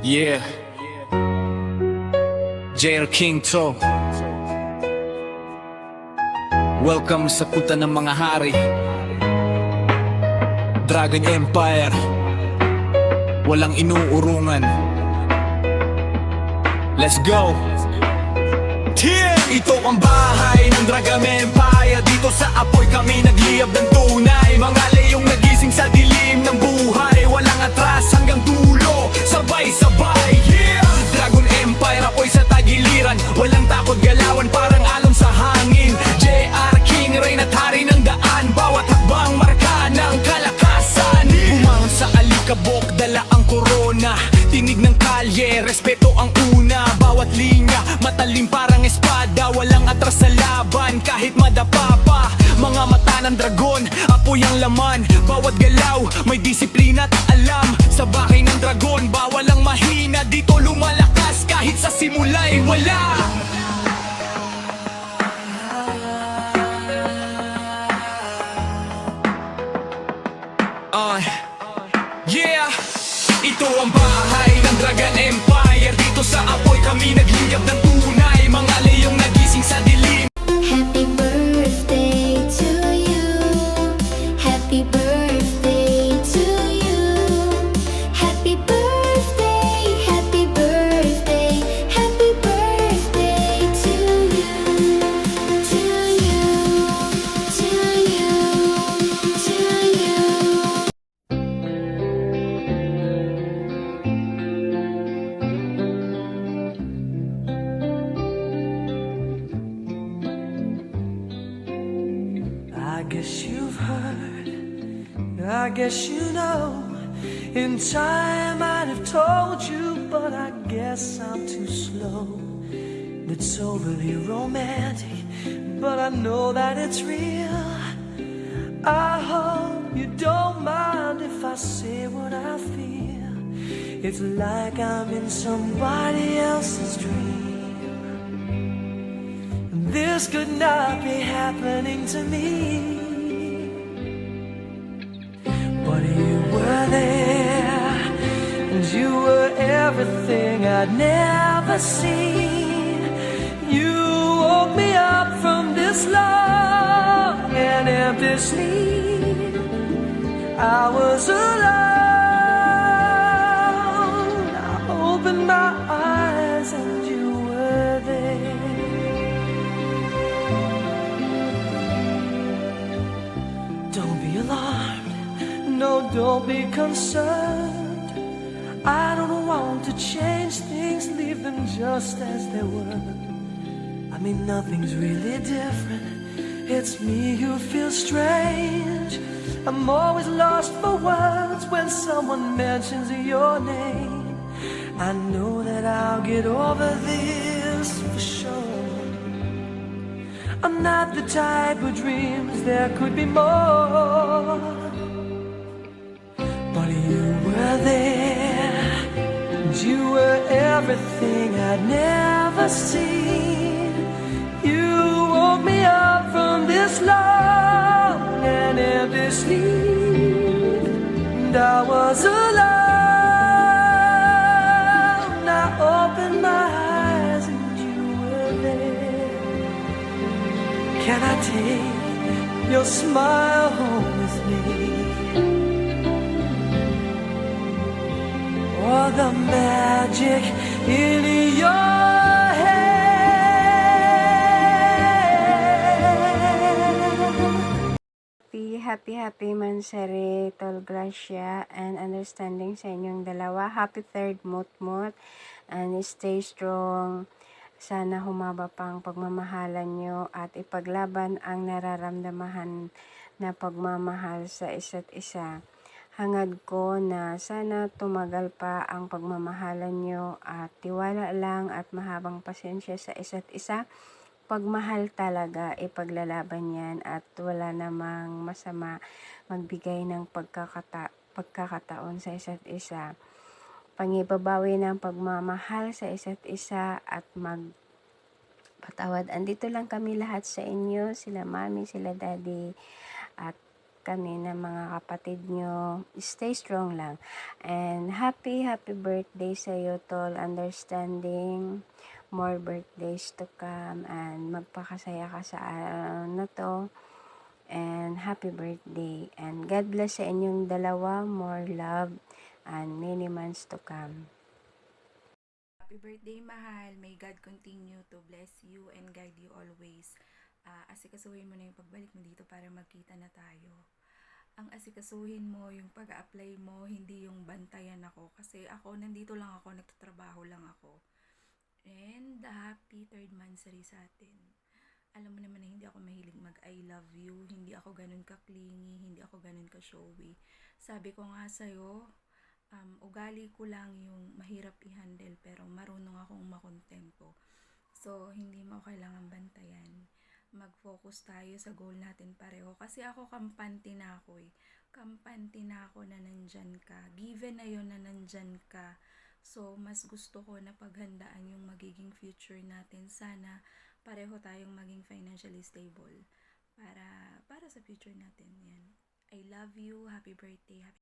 Yeah, JR King to. Welcome sa kuta ng mga hari, Dragon Empire. Walang inuurungan. Let's go. Ito ang bahay ng Dragon Empire. Dito sa apoy kami nagliyab ng tunay. Mga leyong nagising sa dilim ng buhay. Walang atras hanggang dulo, sabay-sabay. Yeah! Dragon Empire, apoy sa tagiliran. Walang takot galawan, parang alon sa hangin. JR King, reign at hari ng daan. Bawat hakbang marka ng kalakasan. Bumangon sa alikabok, dala ang korona. Tinig ng kalye, respeto ang una. Bawat linya, matalim parang espada. Walang atras sa laban, kahit madapa pa. Mga mata ng dragon, apoy ang laman. Bawat galaw, may disiplina at alam. Sa bahay ng dragon, bawal ang mahina. Dito lumalakas, kahit sa simula'y wala. Yeah! Ito ang bahay ng Dragon Empire. Dito sa apoy kami nagliyab ng tunay. Mga leyong nagising sa dilim. Happy birthday to you. Happy birthday to you. Happy birthday, happy birthday, happy birthday to you. To you, to you, to you. I guess you've heard, I guess you know. In time I'd have told you, but I guess I'm too slow. It's overly romantic, but I know that it's real. I hope you don't mind if I say what I feel. It's like I'm in somebody else's dream. This could not be happening to me. But you were there, and you were everything I'd never seen. You woke me up from this long and empty sleep. I was alone. I opened my eyes and you were there. Don't be alarmed, no, don't be concerned. I don't want to change things, leave them just as they were. I mean, nothing's really different, it's me who feels strange. I'm always lost for words when someone mentions your name. I know that I'll get over this for sure. I'm not the type who dreams there could be more. But you were there, and you were everything I'd never seen. You woke me up from this long and empty sleep, and I was alone. I opened my eyes and you were there. Can I take your smile home with me? Or the magic in your head? Happy Mansari, Tol Gracia, and understanding sa inyong dalawa. Happy third mut-mut, and stay strong. Sana humaba pang pagmamahalan nyo at ipaglaban ang nararamdamahan na pagmamahal sa isa't isa. Hangad ko na sana tumagal pa ang pagmamahalan nyo at tiwala lang at mahabang pasensya sa isa't isa. Pagmahal talaga, ipaglalaban yan at wala namang masama magbigay ng pagkakataon sa isa't isa. Pangibabawi ng pagmamahal sa isa't isa at magpatawad. Andito lang kami lahat sa inyo, sila mami, sila daddy, at kami ng mga kapatid nyo. Stay strong lang. And happy birthday sa iyo, Tol. Understanding, more birthdays to come, and magpakasaya ka sa araw na to. And happy birthday. And God bless sa inyong dalawa. More love and many months to come. Happy birthday, mahal. May God continue to bless you and guide you always. Asikasuhin mo na yung pagbalik mo dito para magkita na tayo. Ang asikasuhin mo, yung pag-apply mo, hindi yung bantayan ako. Kasi ako, nandito lang ako, nagtatrabaho lang ako. And happy third monthsary sa atin. Alam mo naman na hindi ako mahilig mag-I love you, hindi ako ganun ka-clingy, hindi ako ganun ka-showy. Sabi ko nga sa'yo, ugali ko lang yung mahirap i-handle pero marunong akong makontento. So, hindi mo kailangan bantayan. Mag-focus tayo sa goal natin pareho. Kasi ako kampante na ako eh. Kampante na ako na nandyan ka. Given na yun na nandyan ka. So, mas gusto ko na paghandaan yung magiging future natin. Sana pareho tayong maging financially stable para sa future natin. Yan. I love you. Happy birthday. Happy